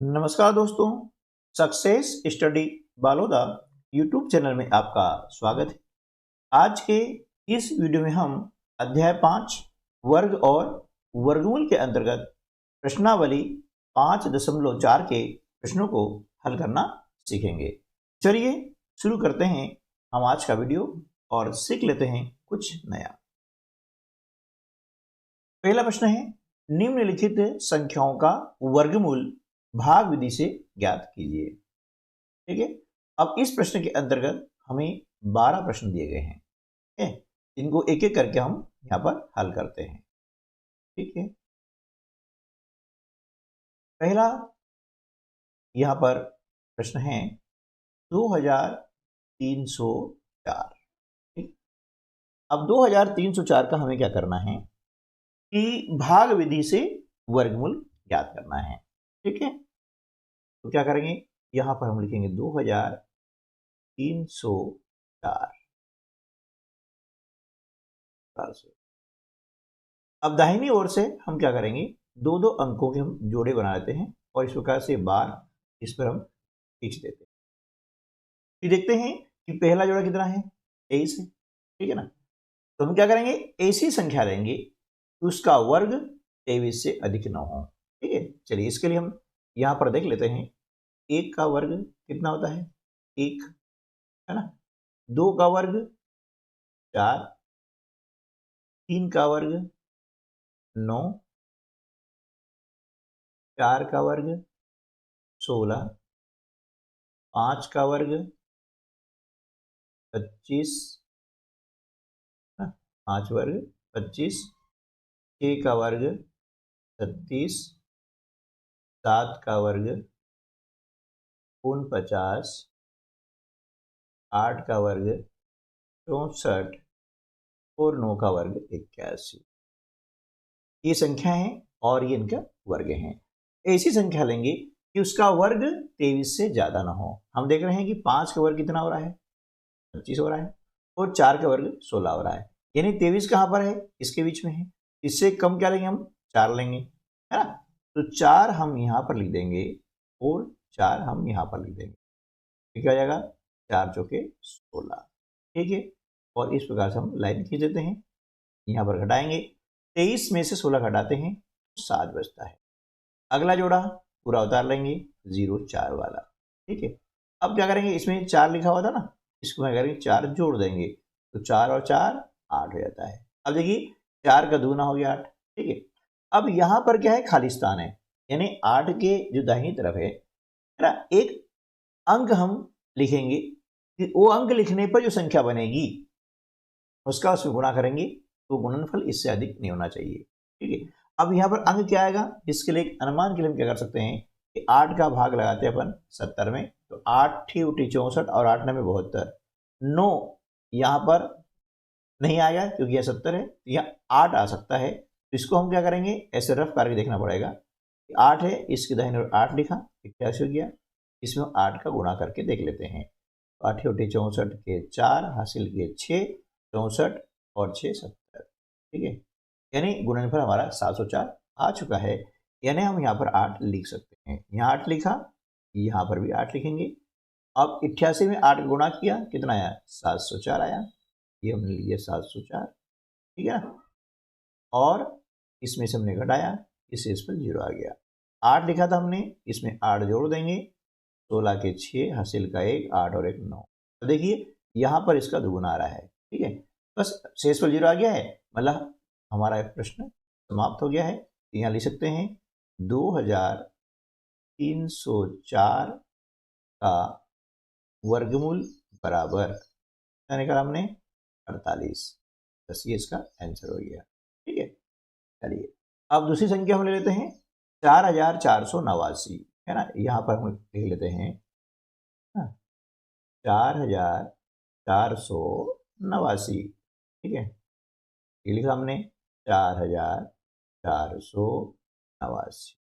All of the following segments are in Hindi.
नमस्कार दोस्तों, success study Baloda YouTube channel में आपका स्वागत है। आज के इस वीडियो में हम अध्याय 5 वर्ग और वर्गमूल के अंतर्गत प्रश्नावली 5.4 के प्रश्नों को हल करना सीखेंगे। चलिए शुरू करते हैं हम आज का वीडियो और सीख लेते हैं कुछ नया। पहला प्रश्न है, निम्नलिखित संख्याओं का वर्गमूल भाग विधि से ज्ञात कीजिए। ठीक है, अब इस प्रश्न के अंतर्गत हमें 12 प्रश्न दिए गए हैं। इनको एक एक करके हम यहां पर हल करते हैं। ठीक है, पहला यहां पर प्रश्न है 2304। ठीक, अब 2304 का हमें क्या करना है कि भाग विधि से वर्गमूल ज्ञात करना है। ठीक है, तो क्या करेंगे, यहां पर हम लिखेंगे 2304। अब दाहिनी ओर से हम क्या करेंगे, दो दो अंकों के हम जोड़े बना लेते हैं और इस प्रकार से बार इस पर हम खींच देते हैं। फिर देखते हैं कि पहला जोड़ा कितना है, 23 है। ठीक है ना, तो हम क्या करेंगे, ऐसी संख्या लेंगे कि उसका वर्ग 23 से अधिक न हो। ठीक है, चलिए इसके लिए हम यहां पर देख लेते हैं। 1 का वर्ग कितना होता है, 1 है ना। 2 का वर्ग 4, 3 का वर्ग 9, 4 का वर्ग 16, 5 का वर्ग 25, 5 वर्ग 25, 6 का वर्ग 36, 7 का वर्ग 49, 8 का वर्ग 64 और 9 का वर्ग 81। ये संख्या है और ये इनका वर्ग है। ऐसी संख्या लेंगे कि उसका वर्ग 23 से ज्यादा ना हो। हम देख रहे हैं कि 5 का वर्ग कितना हो रहा है, 25 हो रहा है, और 4 का वर्ग 16 हो रहा है, यानी 23 कहां पर है, इसके बीच में है। इससे कम क्या लेंगे, हम 4 लेंगे, है ना। तो 4 हम यहां पर लिख देंगे और 4 हम यहां पर लिख देंगे। क्या हो जाएगा, 4 चौके 16। ठीक है, और इस प्रकार से हम लाइन खींच देते हैं, यहां पर घटाएंगे। 23 में से 16 घटाते हैं, 7 बचता है। अगला जोड़ा पूरा उतार लेंगे, 0 4 वाला। ठीक है, अब क्या करेंगे, इसमें 4 लिखा हुआ था ना, इसको क्या करेंगे, 4 जोड़ देंगे, तो 4 और 4 8 हो जाता है। अब देखिए 4 का दूना हो गया 8। ठीक है, अब यहां पर क्या है, खाली स्थान है, यानी 8 के जो दाहिनी तरफ है ना, एक अंक हम लिखेंगे कि वो अंक लिखने पर जो संख्या बनेगी उसका उसमें गुणा करेंगे, तो गुणनफल इससे अधिक नहीं होना चाहिए। ठीक है, अब यहाँ पर अंक क्या आएगा, इसके लिए एक अनुमान के लिए हम क्या कर सकते हैं कि 8 का भाग लगाते हैं अपन 70 में, तो 8 उठी 64 और 8 में 72। 9 यहाँ पर नहीं आएगा क्योंकि यह 70 है, यह 8 आ सकता है। तो इसको हम क्या करेंगे, ऐसे रफ करके देखना पड़ेगा। 8 है, इसके दाहिने ओर 8 लिखा, 81 हो गया। इसमें 8 का गुणा करके देख लेते हैं। 8 उठी 64 के 4 हासिल के 6, 64 और 6 70। ठीक है, यानी गुणनफल हमारा 704 आ चुका है, यानी हम यहाँ पर 8 लिख सकते हैं। यहाँ 8 लिखा, यहाँ पर भी 8 लिखेंगे। अब 88 में 8 गुणा किया, कितना आया, 704 आया। ये हमने लिया 704। ठीक है ना, और इसमें से हमने घटाया, इससे इस पर 0 आ गया। 8 लिखा था हमने, इसमें 8 जोड़ देंगे, 16 के 6 हासिल का 1, 8 और 1 9। तो देखिए यहाँ पर इसका दुगुना आ रहा है। ठीक है, बस शेष पर 0 आ गया है, मतलब हमारा प्रश्न समाप्त हो गया है। यहाँ लिख सकते हैं 2304 का वर्गमूल बराबर, क्या निकाला हमने, 48। बस ये इसका आंसर हो गया। ठीक है, चलिए अब दूसरी संख्या हम ले लेते हैं 4489, है ना। यहाँ पर हम लिख लेते हैं 4489। ठीक है, ये लिखा हमने 4489।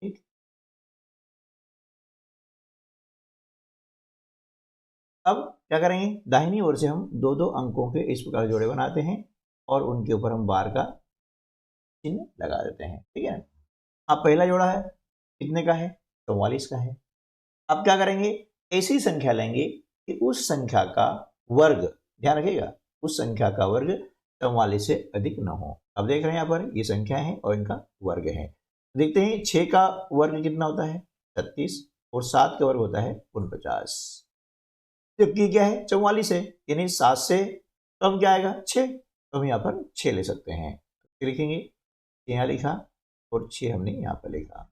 ठीक, अब क्या करेंगे, दाहिनी ओर से हम दो दो अंकों के इस प्रकार जोड़े बनाते हैं और उनके ऊपर हम बार का चिन्ह लगा देते हैं। ठीक है, अब पहला जोड़ा है, कितने का है, 44 का है। अब क्या करेंगे, ऐसी संख्या लेंगे कि उस संख्या का वर्ग, ध्यान रखिएगा, उस संख्या का वर्ग 44 से अधिक न हो। अब देख रहे हैं यहाँ पर ये संख्या है और इनका वर्ग है। देखते हैं 6 का वर्ग कितना होता है 36 और 7 का वर्ग होता है 49, जबकि क्या है 44 है, यानी 7 से कम क्या आएगा 6, तो हम यहाँ पर 6 ले सकते हैं। तो लिखेंगे, यहाँ लिखा और 6 हमने यहाँ पर लिखा,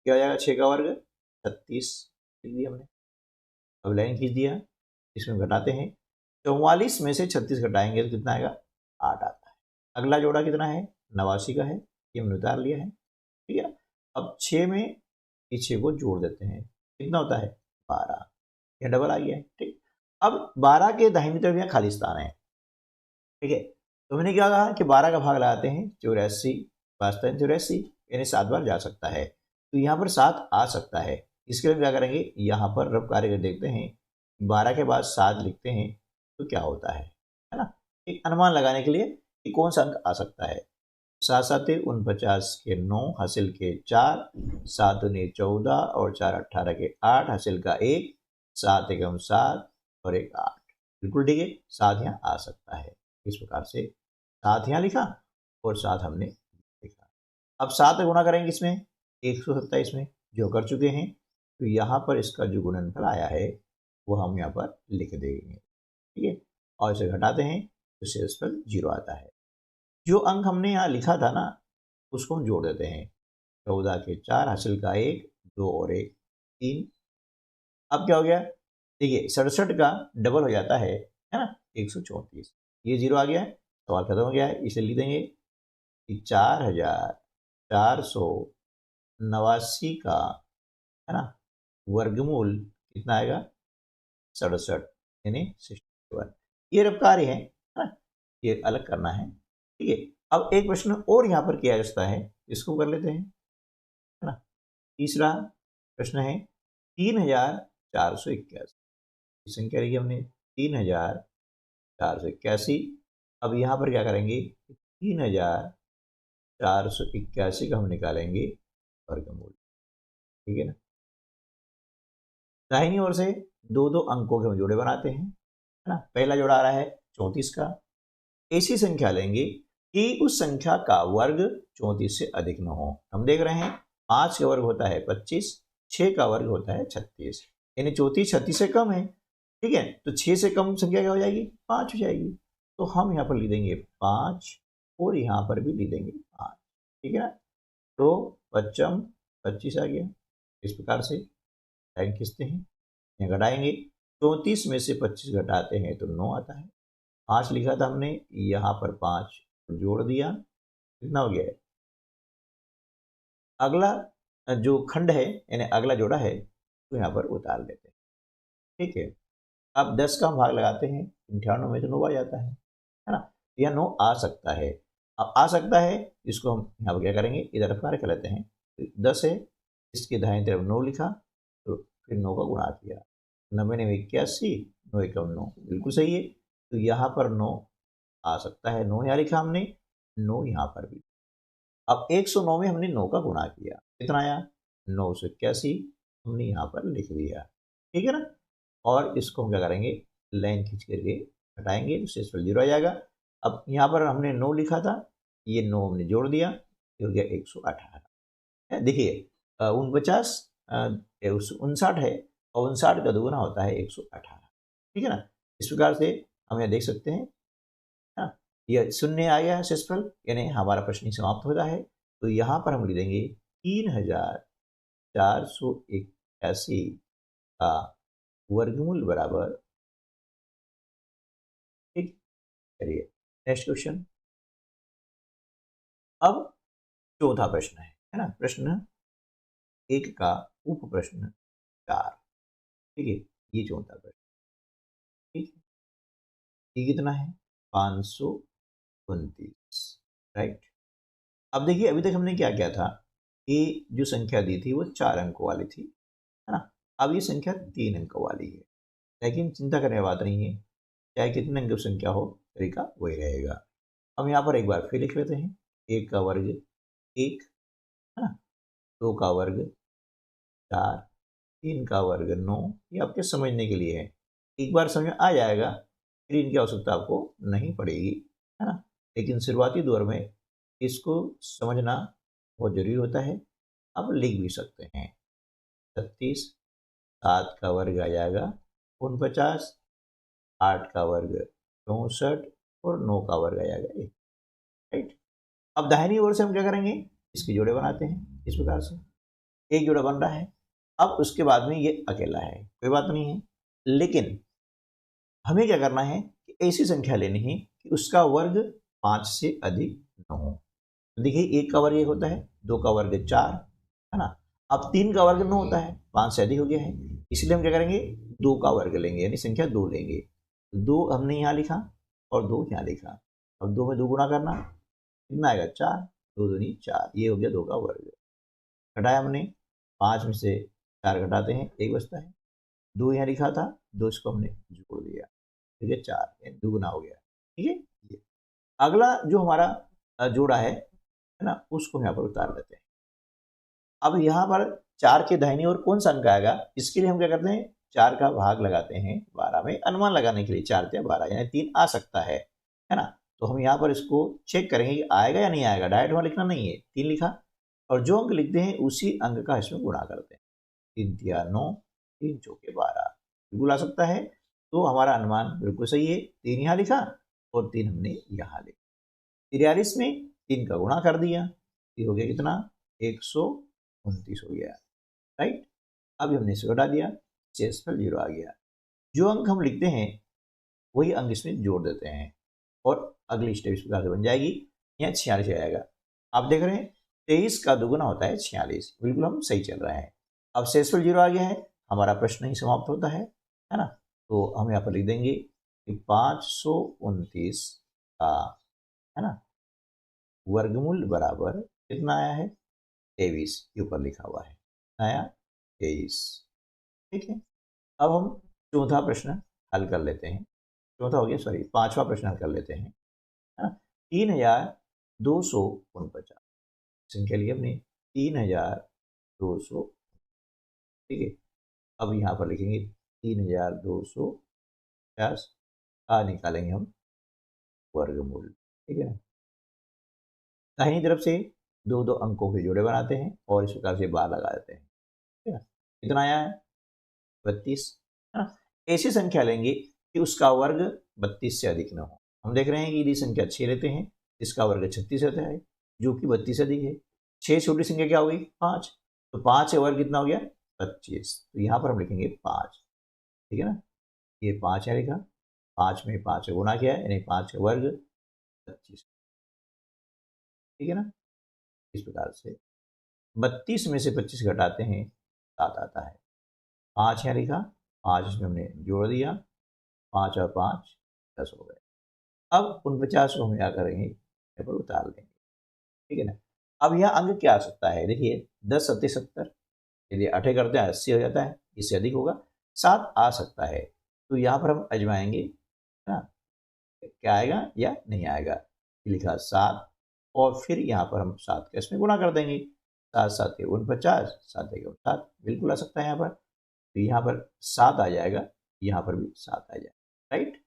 क्या हो जाएगा 6 का वर्ग 36 लिख दिया हमने। अब लाइन खींच दिया, इसमें घटाते हैं, 44 में से 36 घटाएंगे तो कितना आएगा 8 आता है। अगला जोड़ा कितना है 89 का है, ये हमने उतार लिया है, ठीक है ना। अब 6 में इस 6 को जोड़ देते हैं, कितना होता है 12, यह डबल आ गया है, ठीक। अब 12 के दाहिनी तरफ यहाँ खाली स्थान है, ठीक है, तो मैंने क्या कहा कि 12 का भाग लगाते हैं 84, 84 यानी 7 बार जा सकता है, तो यहाँ पर 7 आ सकता है। इसके लिए क्या करेंगे, यहाँ पर रफ कार्य कर देखते हैं, 12 के बाद 7 लिखते हैं तो क्या होता है ना, एक अनुमान लगाने के लिए कि कौन सा अंक आ सकता है। 7 7 49 के 9 हासिल के 4, 7 19 14 और 4 18 के 8 हासिल का 1, 7 एकम 7 और 1 8, बिल्कुल ठीक है, 7 यहाँ आ सकता है। इस प्रकार से 7 यहाँ लिखा और 7 हमने लिखा। अब 7 गुणा करेंगे इसमें 127 में, जो कर चुके हैं, तो यहाँ पर इसका जो गुणनफल आया है वो हम यहाँ पर लिख देंगे, ठीक है, और इसे घटाते हैं तो शेषफल 0 आता है। जो अंक हमने यहाँ लिखा था ना उसको हम जोड़ देते हैं, 14 के 4 हासिल का 1, 2 और 1 3। अब क्या हो गया, देखिए 67 का डबल हो जाता है ना 134, ये 0 आ गया है, सवाल खत्म हो गया है। इसे लिख देंगे कि 4489 का है ना वर्गमूल कितना आएगा 67 यानी 61। ये रफ कार्य है ना, ये अलग करना है, ठीक है। अब एक प्रश्न और यहाँ पर किया जाता है, इसको कर लेते हैं, है ना। तीसरा प्रश्न है 3481, संख्या लिखी हमने 3481। अब यहाँ पर क्या करेंगे, 3481 का हम निकालेंगे वर्गमूल, ठीक है ना। दाहिनी ओर से दो दो अंकों के हम जोड़े बनाते हैं, है ना। पहला जोड़ा आ रहा है 34 का, ऐसी संख्या लेंगे कि उस संख्या का वर्ग 34 से अधिक न हो। हम देख रहे हैं 5 का वर्ग होता है 25, 6 का वर्ग होता है 36, यानी 34 36 से कम है, ठीक है, तो 6 से कम संख्या क्या हो जाएगी 5 हो जाएगी, तो हम यहाँ पर लिख देंगे 5 और यहाँ पर भी लिख देंगे 5, ठीक है ना। तो 25 25 आ गया, इस प्रकार से लाइन खींचते हैं, यहाँ घटाएंगे, 34 में से 25 घटाते हैं तो 9 आता है। 5 लिखा था हमने, यहाँ पर 5 जोड़ दिया, कितना हो गया है। अगला जो खंड है यानी अगला जोड़ा है तो यहाँ पर उतार लेते हैं, ठीक है। अब 10 का भाग लगाते हैं, 98 में तो 9 आ जाता है ना, यह 9 आ सकता है। अब आ सकता है, इसको हम यहाँ पर क्या करेंगे, इधर कार्य कर लेते हैं, 10 है, इसके दाहिनी तरफ 9 लिखा, तो फिर 9 का गुणा किया, 90 में 81, 9 एकम 9, बिल्कुल सही है, तो यहाँ पर 9 आ सकता है, 9 यहाँ लिखा हमने, 9 यहाँ पर भी। अब 109 में हमने 9 का गुणा किया, कितना आया 981, हमने यहाँ पर लिख दिया, ठीक है ना। और इसको हम क्या करेंगे, लाइन खींच करके हटाएंगे तो शेषफल 0 आ जाएगा। अब यहाँ पर हमने 9 लिखा था, ये 9 हमने जोड़ दिया, ये हो गया 118। देखिए 49 59 है और 59 का दोगुना होता है 118, ठीक है ना। इस प्रकार से हम यहाँ देख सकते हैं, हाँ, यह शून्य आ गया शेषफल, यानी हमारा प्रश्न समाप्त होता है। तो यहाँ पर हम लिख देंगे 3481 का वर्गमूल बराबर, ठीक। चलिए नेक्स्ट क्वेश्चन। अब चौथा प्रश्न है ना, प्रश्न 1 का उप प्रश्न 4, ठीक है, ये चौथा प्रश्न, ठीक है। ये कितना है 529, राइट। अब देखिए अभी तक हमने क्या किया था कि जो संख्या दी थी वो 4 अंकों वाली थी, है ना। अब ये संख्या 3 अंकों वाली है, लेकिन चिंता करने की बात नहीं है, चाहे कितने अंक की संख्या हो तरीका वही रहेगा। हम यहाँ पर एक बार फिर लिख लेते हैं, 1 का वर्ग 1, है ना, 2 का वर्ग 4, 3 का वर्ग 9। ये आपके समझने के लिए है, एक बार समझ में आ जाएगा फिर इनकी आवश्यकता आपको नहीं पड़ेगी, है ना। लेकिन शुरुआती दौर में इसको समझना बहुत जरूरी होता है। आप लिख भी सकते हैं 36, 7 का वर्ग आ जाएगा 49, 8 का वर्ग 64 और 9 का वर्ग आ जाएगा 1। राइट। अब दाहिनी ओर से हम क्या करेंगे, इसके जोड़े बनाते हैं इस प्रकार से, एक जोड़ा बन रहा है। अब उसके बाद में ये अकेला है, कोई बात नहीं है, लेकिन हमें क्या करना है कि ऐसी संख्या लेनी है कि उसका वर्ग 5 से अधिक न हो। देखिए 1 का वर्ग 1 होता है, 2 का वर्ग 4, है ना। अब 3 का वर्ग 9 होता है, 5 से अधिक हो गया है, इसलिए हम क्या करेंगे 2 का वर्ग लेंगे, यानी संख्या 2 लेंगे। 2 हमने यहाँ लिखा और 2 यहाँ लिखा। अब 2 में 2 गुणा करना, कितना आएगा 4, 2 दूनी 4, ये हो गया 2 का वर्ग। घटाया हमने, 5 में से 4 घटाते हैं 1 बचता है, 2 यहाँ लिखा था, 2 इसको हमने जोड़ दिया, ठीक है 4, दुगुना हो गया। ठीक है, ये अगला जो हमारा जोड़ा है ना, उसको यहाँ पर उतार लेते हैं। अब यहाँ पर 4 के दाहिनी ओर कौन सा अंक आएगा, इसके लिए हम क्या करते हैं 4 का भाग लगाते हैं 12 में, अनुमान लगाने के लिए 4 या 12 यानी 3 आ सकता है ना। तो हम यहाँ पर इसको चेक करेंगे कि आएगा या नहीं आएगा, डायरेक्ट वहाँ लिखना नहीं है, 3 लिखा और जो अंक लिखते हैं उसी अंक का इसमें गुणा करते हैं। 3 तिया 9, 3 चौके 12, बिल्कुल आ सकता है। तो हमारा अनुमान बिल्कुल सही है, 3 यहाँ लिखा और 3 हमने यहाँ लिखा। 43 में 3 का गुणा कर दिया, ये हो गया कितना 129 हो गया। राइट। अब हमने इसे घटा दिया, शेषफल 0 आ गया। जो अंक हम लिखते हैं वही अंक इसमें जोड़ देते हैं और अगली स्टेप इस प्रकार से बन जाएगी। यहाँ 46 आएगा। आप देख रहे हैं 23 का दुगुना होता है 46, बिल्कुल हम सही चल रहे हैं। अब शेषफल 0 आ गया है, हमारा प्रश्न ही समाप्त होता है ना। तो हम यहाँ पर लिख देंगे कि 529 का, है ना, वर्गमूल बराबर कितना आया है 23, के ऊपर लिखा हुआ है आया 23। ठीक है। अब हम चौथा प्रश्न हल कर लेते हैं, चौथा हो गया सॉरी, पांचवा प्रश्न हल कर लेते हैं, है ना। 3249 संख्या ली हमने 3200। ठीक है। अब यहाँ पर लिखेंगे 3250 का निकालेंगे हम वर्गमूल। ठीक है ना। दाहिनी तरफ से दो दो अंकों के जोड़े बनाते हैं और इस प्रकार से बार लगा देते हैं। ठीक है। कितना आया है 32, है ना। ऐसी संख्या लेंगे कि उसका वर्ग 32 से अधिक न हो। हम देख रहे हैं कि यदि संख्या 6 लेते हैं, इसका वर्ग 36 होता है, जो कि 32 से अधिक है। 6 छोटी संख्या क्या होगी 5, तो 5 का वर्ग कितना हो गया 25, तो यहाँ पर हम लिखेंगे 5। ठीक है ना, ये 5 है लिखा, 5 में 5 का गुणा किया यानी 5 का वर्ग 25। ठीक है ना। इस प्रकार से 32 में से 25 घटाते हैं 7 आता है। 5 यहाँ लिखा, 5 इसमें हमने जोड़ दिया, 5 और 5 10 हो गए। अब 49 को हम क्या करेंगे यहाँ पर उतार लेंगे। ठीक है ना। अब यहाँ अंक क्या आ सकता है, देखिए 10 सत्ते 70, यदि 8 करते हैं 80 हो जाता है, इससे अधिक होगा। 7 आ सकता है, तो यहाँ पर हम अजमाएंगे, है ना, क्या आएगा या नहीं आएगा। लिखा 7 और फिर यहाँ पर हम 7 का इसमें गुणा कर देंगे, 7 7 49, 7 7 बिल्कुल आ सकता है यहाँ पर। तो यहाँ पर 7 आ जाएगा, यहाँ पर भी 7 आ जाएगा। राइट।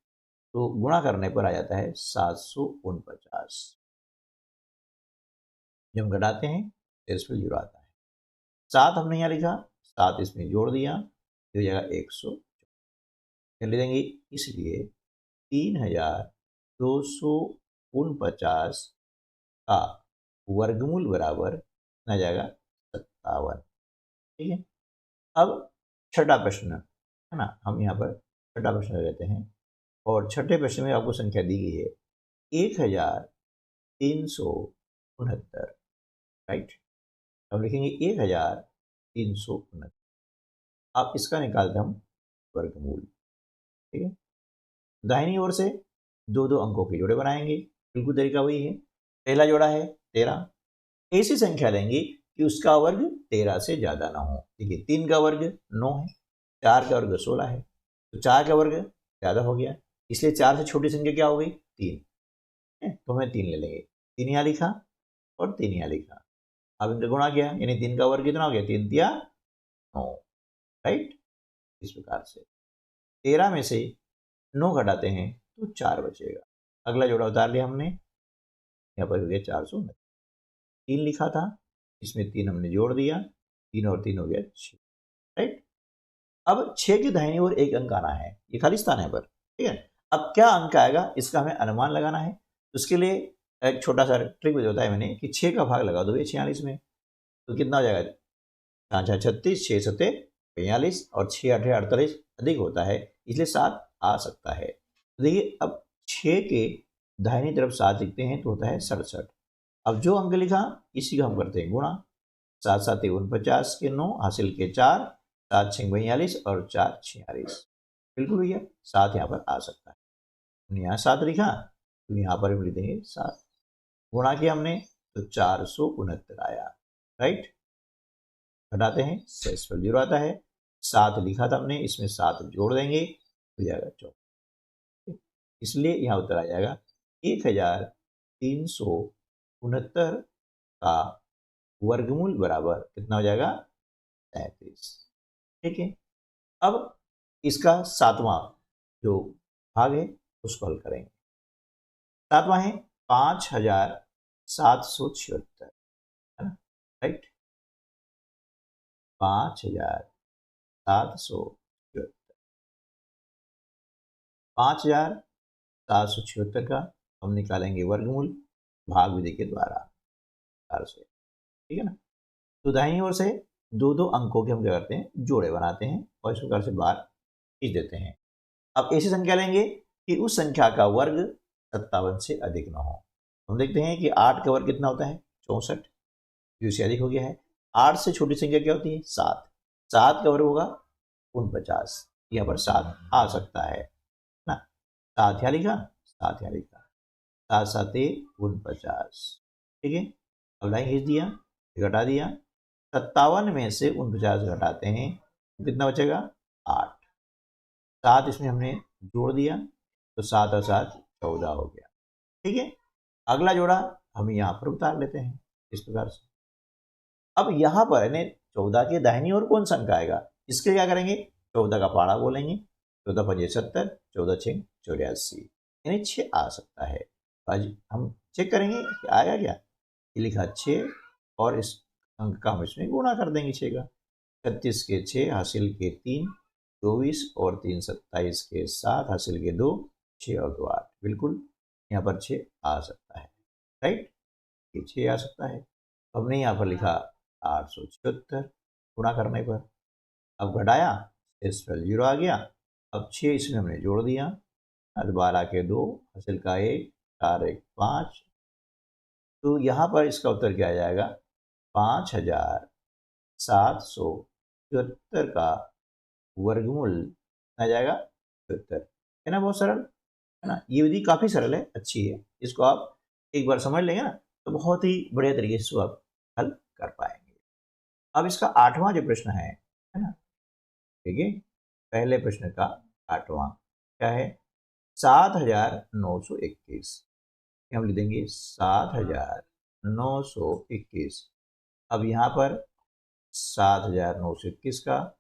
तो गुणा करने पर आ जाता है 749। जब घटाते हैं तो इसमें 0 आता है। 7 हमने यहाँ लिखा, 7 इसमें जोड़ दिया, तो हो जाएगा 100 ले देंगे। इसलिए 3249 का वर्गमूल बराबर आ जाएगा 57। ठीक है। अब छठा प्रश्न, है ना, हम यहाँ पर छठा प्रश्न लेते हैं और छठे प्रश्न में आपको संख्या दी गई है 1369। राइट। हम लिखेंगे 1369। आप इसका निकालते हम वर्गमूल। ठीक है। दाहिनी ओर से दो दो अंकों के जोड़े बनाएंगे, बिल्कुल तरीका वही है। पहला जोड़ा है 13, ऐसी संख्या लेंगे कि उसका वर्ग 13 से ज्यादा ना हो। देखिए 3 का वर्ग 9 है, 4 का वर्ग 16 है, तो 4 का वर्ग ज्यादा हो गया, इसलिए 4 से छोटी संख्या क्या हो गई 3 है, तो हमें 3 ले लेंगे। 3 यहाँ लिखा और 3 यहाँ लिखा। अब इनका गुणा किया यानी 3 का वर्ग कितना हो गया 3 तिया 9, राइट। इस प्रकार से 13 में से 9 घटाते हैं तो 4 बचेगा। अगला जोड़ा उतार लिया हमने, यहाँ पर हो गया 429। 3 लिखा था, इसमें 3 हमने जोड़ दिया, 3 और 3 हो गया 6, राइट। अब 6 की दाहिनी ओर एक अंक आना है, ये खाली स्थान है पर, ठीक है। अब क्या अंक आएगा इसका हमें अनुमान लगाना है। उसके लिए एक छोटा सा ट्रिक बताया मैंने कि 6 का भाग लगा दो ये 46 में, तो कितना हो जाएगा, 5 36, 6 7 42 और 6 8 48 अधिक होता है, इसलिए 7 आ सकता है। देखिए अब 6 के दाहिनी तरफ 7 लिखते हैं तो होता है 67। अब जो अंक लिखा इसी का हम करते हैं गुणा, 7 7 49 के 9 हासिल के 4, 7 6 42 और 4 46, बिल्कुल भैया 7 यहाँ पर आ सकता है। यहाँ 7 लिखा तो यहाँ पर हम लिख देंगे 7, गुणा किया हमने तो 469 आया, राइट। घटाते हैं 6 पर 0 आता है, 7 लिखा था हमने, इसमें 7 जोड़ देंगे हो जाएगा 14, इसलिए यहाँ उत्तर आ जाएगा 1369 का वर्गमूल बराबर कितना हो जाएगा, 33, ठीक है। अब इसका 7वां जो भाग है उसको हल करेंगे। 7वां है 5776, है ना, राइट। 5776, 5776 का हम निकालेंगे वर्गमूल भाग विधि के द्वारा से, ठीक है ना। तो दाहिनी ओर से दो दो अंकों के हम क्या करते हैं, जोड़े बनाते हैं और इस प्रकार से बाहर खींच देते हैं। अब ऐसी संख्या लेंगे कि उस संख्या का वर्ग 57 से अधिक ना हो। हम देखते हैं कि 8 का वर्ग कितना होता है, 64, जो इससे अधिक हो गया है। 8 से छोटी संख्या क्या होती है, 7, 7 का वर्ग होगा 49, यहाँ पर 7 आ सकता है ना। 7 यहाँ लिखा, 7 यहाँ लिखा, 7 7 49, ठीक है। अब लाइन खींच दिया, घटा दिया, 57 में से 49 घटाते हैं तो कितना बचेगा, 8, 7 इसमें हमने जोड़ दिया तो 7 और 7 14 हो गया, ठीक है। अगला जोड़ा हम यहाँ पर उतार लेते हैं इस प्रकार से। अब यहाँ पर यानी 14 के दाहिनी ओर कौन सा अंक आएगा, इसके लिए क्या करेंगे, 14 का पाड़ा बोलेंगे, 14 5 70, 14 6 84, यानी 6 आ सकता है। आज हम चेक करेंगे कि आया क्या, ये लिखा 6 और इस अंक का हम इसमें गुणा कर देंगे 6 का, 36 के 6 हासिल के 3, 24 और 3 27 के 7 हासिल के 2, 6 और 2 8, बिल्कुल यहाँ पर 6 आ सकता है, राइट, ये 6 आ सकता है। हमने यहाँ पर लिखा 876 गुणा करने पर, अब घटाया इस पर 0 आ गया, अब 6 इसमें हमने जोड़ दिया, 12 के 2 हासिल का 1, 4 1 5, तो यहाँ पर इसका उत्तर क्या आ जाएगा, 5774 का वर्गमूल आ जाएगा 74, है ना, बहुत सरल है ना। ये विधि काफ़ी सरल है, अच्छी है, इसको आप एक बार समझ लेंगे ना तो बहुत ही बढ़िया तरीके से इसको आप हल कर पाएंगे। अब इसका 8वां जो प्रश्न है ना, ठीक है, पहले प्रश्न का 8वां क्या है, 7921, हम लिख देंगे 7921। अब यहाँ पर 7921 का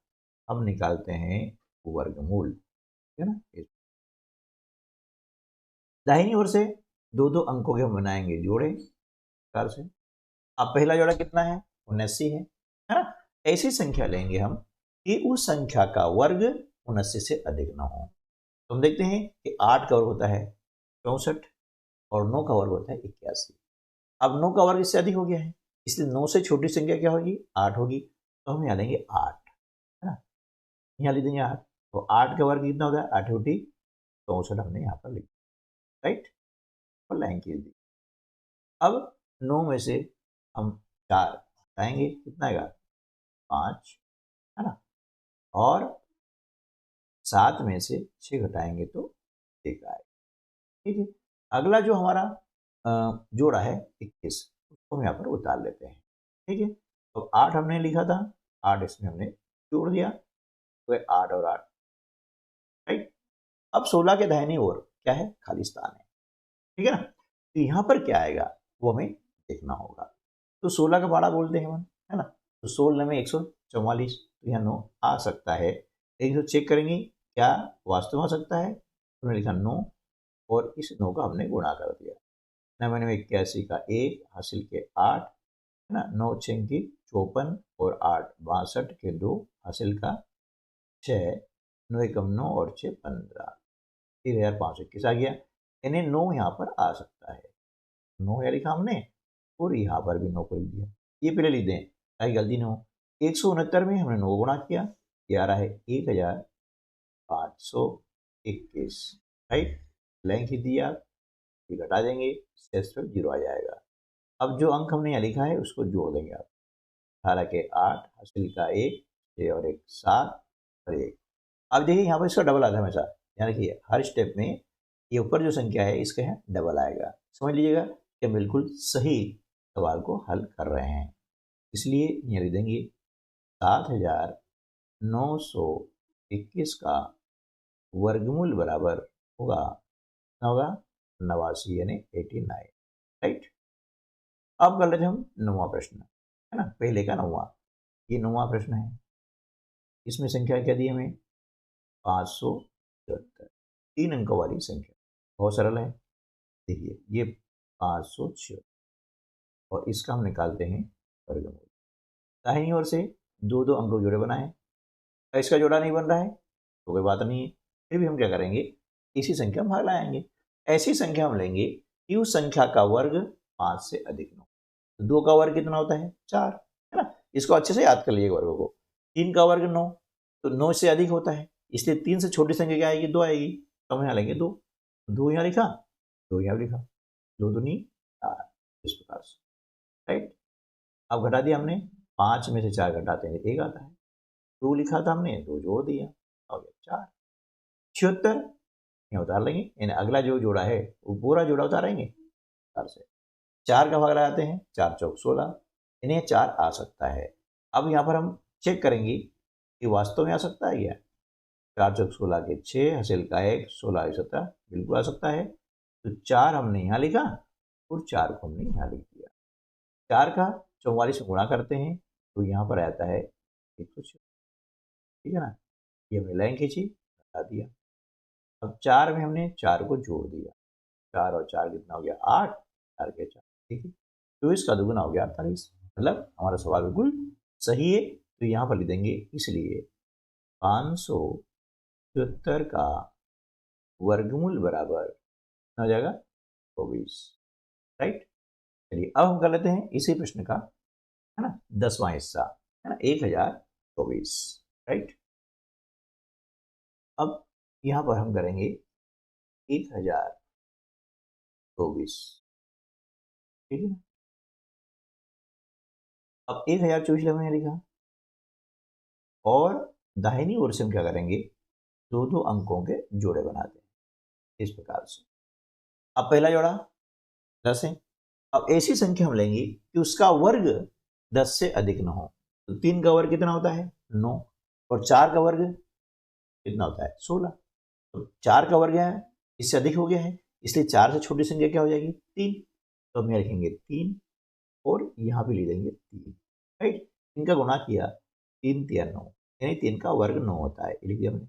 हम निकालते हैं वर्गमूल, है ना। दाहिनी ओर से दो दो अंकों के हम बनाएंगे जोड़े प्रकार से। अब पहला जोड़ा कितना है, 79 है ना। ऐसी संख्या लेंगे हम कि उस संख्या का वर्ग 79 से अधिक ना हो। तो हम देखते हैं कि 8 का वर्ग होता है 64 और 9 का वर्ग होता है 81। अब 9 का वर्ग इससे अधिक हो गया है, इसलिए 9 से छोटी संख्या क्या होगी, 8 होगी, तो हम यहाँ लेंगे 8, है ना, यहाँ लिख देंगे 8, तो 8 का वर्ग कितना होता है, 8 छोटी 64 हमने यहाँ पर लिख, राइट, और लाइन खींच दी। अब 9 में से हम 4 हटाएंगे, कितना आएगा 5, है ना, और 7 में से 6 घटाएंगे तो 1 आएगा, ठीक है। अगला जो हमारा जोड़ा है 21, उसको हम यहाँ पर उतार लेते हैं, ठीक है। तो 8 हमने लिखा था, 8 इसमें हमने जोड़ दिया तो 8 और 8, राइट। अब 16 के दाहिनी ओर क्या है, खाली स्थान है, ठीक है ना। तो यहाँ पर क्या आएगा वो हमें देखना होगा। तो 16 का पाड़ा बोलते हैं हम, है ना, तो 16 में 144, तो यहाँ 9 आ सकता है, लेकिन तो चेक करेंगे क्या वास्तव में आ सकता है। तो हमने लिखा 9 और इस 9 का हमने गुणा कर दिया। 981 का 1 हासिल के 8 है ना, 9 6 की 54 और 8 62 के 2 हासिल का 6, 9 एकम 9 और 6 15, 3521 आ गया। यानी 9 यहाँ पर आ सकता है। 9 यहाँ लिखा हमने और यहाँ पर भी 9 को लिख दिया। ये पहले लिख दें ताकि गलती ना हो। 169 में हमने 9 गुणा किया, ये आ रहा है 1521, राइट। लाइन खींच दिया, ये घटा देंगे, शेष पर 0 आ जाएगा। अब जो अंक हमने यहाँ लिखा है उसको जोड़ देंगे आप। 18 के 8 हासिल का 1, 6 और 1 7 और 1। अब देखिए यहाँ पर इसका डबल आता है हमेशा, यानी रखिए हर स्टेप में ये ऊपर जो संख्या है इसका यहाँ डबल आएगा। समझ लीजिएगा कि बिल्कुल सही सवाल को हल कर रहे हैं। इसलिए यहाँ लिख देंगे 7921 का वर्गमूल बराबर होगा 89 यानी 89, राइट। अब कर लेते हैं हम 9वां प्रश्न, है ना, पहले का 9वां। ये 9वां प्रश्न है। इसमें संख्या क्या दी हमें 576, 3 अंकों वाली संख्या, बहुत सरल है। देखिए ये 576 और इसका हम निकालते हैं वर्गमूल। दाहिनी ओर से 2 अंकों जोड़े बनाए, इसका जोड़ा नहीं बन रहा है तो कोई बात नहीं है, फिर भी हम क्या करेंगे इसी संख्या में भाग लाएंगे। ऐसी संख्या हम लेंगे कि उस संख्या का वर्ग 5 से अधिक न हो। तो 2 का वर्ग कितना होता है 4, है ना। इसको अच्छे से याद कर लीजिएगा वर्ग को। 3 का वर्ग 9, तो 9 से अधिक होता है, इसलिए 3 से छोटी संख्या क्या आएगी 2 आएगी। तो हम यहाँ लेंगे 2, 2 यहाँ लिखा, 2 यहाँ लिखा, 2 दूनी 4, इस प्रकार से, राइट। अब घटा दिया हमने, 5 में से 4 घटाते हैं 1 आता है, 2 लिखा था हमने 2 जोड़ दिया, हो गया 4। 76 यहाँ उतार लेंगे, यानी अगला जो जोड़ा है वो पूरा जोड़ा उतारेंगे 4 से। 4 का भाग लगाते हैं, 4 चौक 16, यानी 4 आ सकता है। अब यहाँ पर हम चेक करेंगे कि वास्तव में आ सकता है क्या। 4 चौक 16 के 6 हासिल का 1, 16 17, बिल्कुल आ सकता है। तो 4 हमने यहाँ लिखा और 4 को हमने यहाँ लिख दिया। 4 का 44 से गुणा करते हैं तो यहाँ पर आता है 106, ठीक है ना। ये हमने लाइन खींची, हटा दिया। अब 4 में हमने 4 को जोड़ दिया, 4 और 4 कितना हो गया 8, 4 के 4, ठीक है। 24 का दुगुना हो गया 48, मतलब हमारा सवाल बिल्कुल सही है। तो यहाँ पर लिख देंगे, इसलिए 576 का वर्गमूल बराबर हो जाएगा 24, राइट। चलिए अब हम कर लेते हैं इसी प्रश्न का, है ना, 10वां हिस्सा, है ना, 1024, राइट। अब यहाँ पर हम करेंगे 1024, ठीक है ना। अब 1024 हमने लिखा और दाहिनी ओर से हम क्या करेंगे 2 अंकों के जोड़े बनाते हैं इस प्रकार से। अब पहला जोड़ा 10 है। अब ऐसी संख्या हम लेंगे कि उसका वर्ग 10 से अधिक न हो। तो 3 का वर्ग कितना होता है 9 और 4 का वर्ग कितना होता है 16। तो 4 का वर्ग है इससे अधिक हो गया है, इसलिए 4 से छोटी संख्या क्या हो जाएगी 3। तो हम यहाँ लिखेंगे 3 और यहाँ भी लिख देंगे 3, राइट। इनका गुणा किया 3 3 9, यानी 3 का वर्ग 9 होता है, लिख दिया हमने।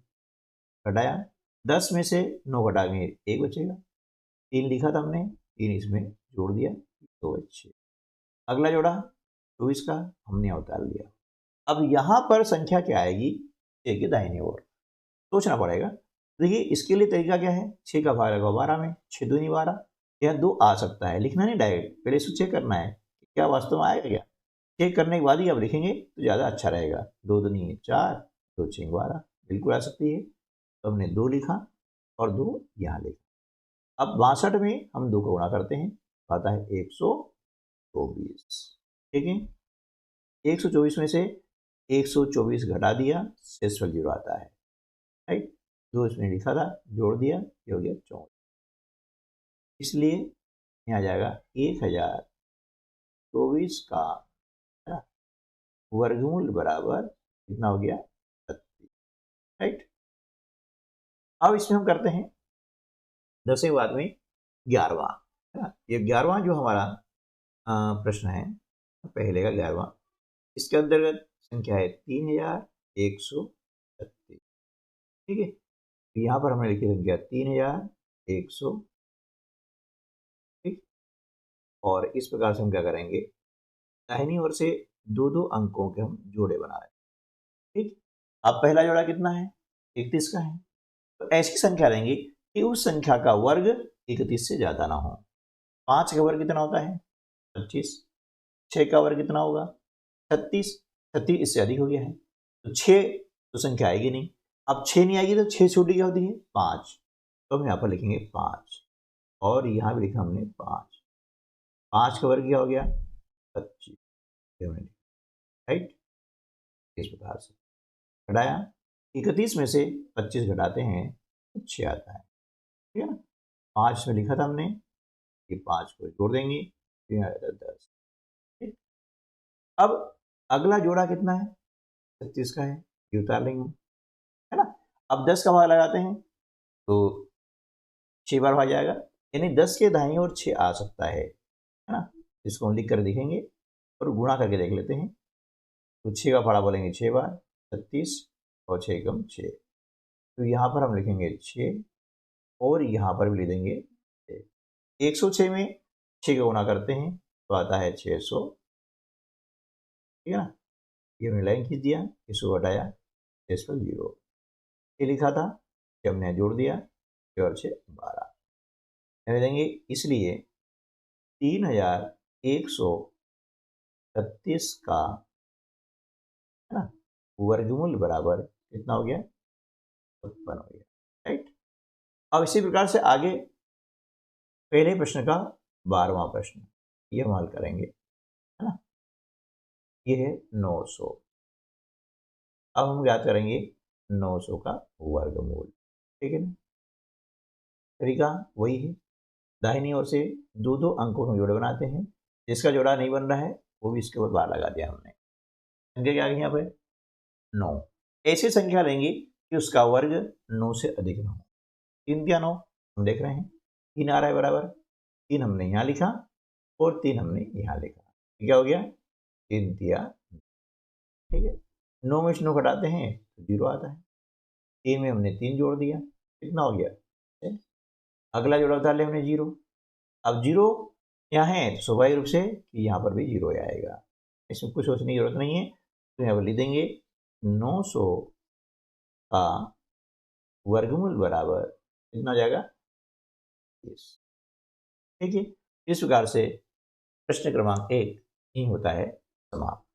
घटाया 10 में से 9 घटाएंगे 1 बचेगा, 3 लिखा था हमने, 3 इसमें जोड़ दिया 2 बचे। अगला जोड़ा 24 का हमने उतार लिया। अब यहाँ पर संख्या क्या आएगी 6 की दाहिनी ओर, सोचना पड़ेगा। देखिए इसके लिए तरीका क्या है, 6 का भाग लगाओ 12 में, 6 दूनी 12, यह 2 आ सकता है, लिखना नहीं डायरेक्ट, पहले इसको चेक करना है क्या वास्तव में आएगा क्या। चेक करने के बाद ही आप लिखेंगे तो ज़्यादा अच्छा रहेगा। 2 दूनी 4, 2 6 12, बिल्कुल आ सकती है। तो हमने 2 लिखा और 2 यहाँ लिखा। अब 62 में हम 2 को गुणा करते हैं, आता है 124, ठीक है। 124 में से 124 घटा दिया, शेषफल 0 आता है, राइट। 2 इसमें लिखा था, जोड़ दिया, ये हो गया 34। इसलिए यहाँ आ जाएगा 1024 का वर्गमूल बराबर कितना हो गया 36, राइट। अब इसमें हम करते हैं 10 के बाद में 11वां, है ना। ये 11वां जो हमारा प्रश्न है, पहले का 11वां, इसके अंतर्गत संख्या है 136। ठीक है, तो यहाँ पर हमने लिखी संख्या 3100। ठीक, और इस प्रकार से हम क्या करेंगे, दाहिनी ओर से दो दो अंकों के हम जोड़े बना रहे हैं। ठीक, अब पहला जोड़ा कितना है, 31 का है, तो ऐसी संख्या लेंगे कि उस संख्या का वर्ग 31 से ज्यादा ना हो। 5 का वर्ग कितना होता है, 25। 6 का वर्ग कितना होगा, 36। 36 इससे अधिक हो गया है, तो 6 तो संख्या आएगी नहीं। अब 6 नहीं आएगी तो 6 छोटी क्या होती है, 5। तो हम यहाँ पर लिखेंगे 5, और यहाँ भी लिखा हमने 5। 5 का वर्ग क्या हो गया, 25। राइट, इस प्रकार से घटाया, 31 में से 25 घटाते हैं तो 6 आता है। ठीक है ना, 5 में लिखा था हमने कि 5 को जोड़ देंगे तो यहाँ आता है 10। ठीक, अब अगला जोड़ा कितना है, 36 का है, ये उतार लेंगे, है ना। अब 10 का भाग लगाते हैं तो 6 बार भाग जाएगा, यानी 10 के दाहिनी ओर 6 आ सकता है ना। इसको हम लिख कर देखेंगे और गुणा करके देख लेते हैं, तो 6 का फाड़ा बोलेंगे 6 बार, 36 और 6 कम 6, तो यहाँ पर हम लिखेंगे 6 और यहाँ पर भी लिख देंगे 106 में 6 का गुणा करते हैं तो आता है 600। ठीक है ना, ये हमने लाइन खींच दिया, इसको हटाया, 6 पर 0 ये लिखा था, ये हमने जोड़ दिया, 6 और 6 12 देंगे, इसलिए 3136 का, है ना, वर्गमूल बराबर कितना हो गया, 56 हो गया। राइट, अब इसी प्रकार से आगे पहले प्रश्न का 12वां प्रश्न ये हम हल करेंगे, है ना। ये है 900। अब हम याद करेंगे 900 का वर्गमूल। ठीक है ना, तरीका वही है, दाहिनी ओर से दो दो अंकों में जोड़े बनाते हैं, जिसका जोड़ा नहीं बन रहा है वो भी इसके ऊपर बार लगा दिया हमने। संख्या क्या आ गई यहाँ पे, 9। ऐसी संख्या लेंगे कि उसका वर्ग 9 से अधिक ना हो। 3 या 9 हम देख रहे हैं, 3 आ रहा है बराबर, 3 हमने यहाँ लिखा और 3 हमने यहाँ लिखा, क्या हो गया, 3 दिया। ठीक है, 9 में से 9 घटाते हैं तो 0 आता है, 3 में हमने 3 जोड़ दिया, कितना हो गया 6। अगला जोड़ा उतार लिया हमने 0। अब 0 यहाँ है तो स्वाभाविक रूप से कि यहाँ पर भी 0 आएगा, इसमें कुछ सोचने की जरूरत नहीं है, तो यहाँ पर लिख देंगे 900 का वर्गमूल बराबर कितना हो जाएगा, 30। ठीक है, इस प्रकार से प्रश्न क्रमांक 1 ही होता है समाप्त।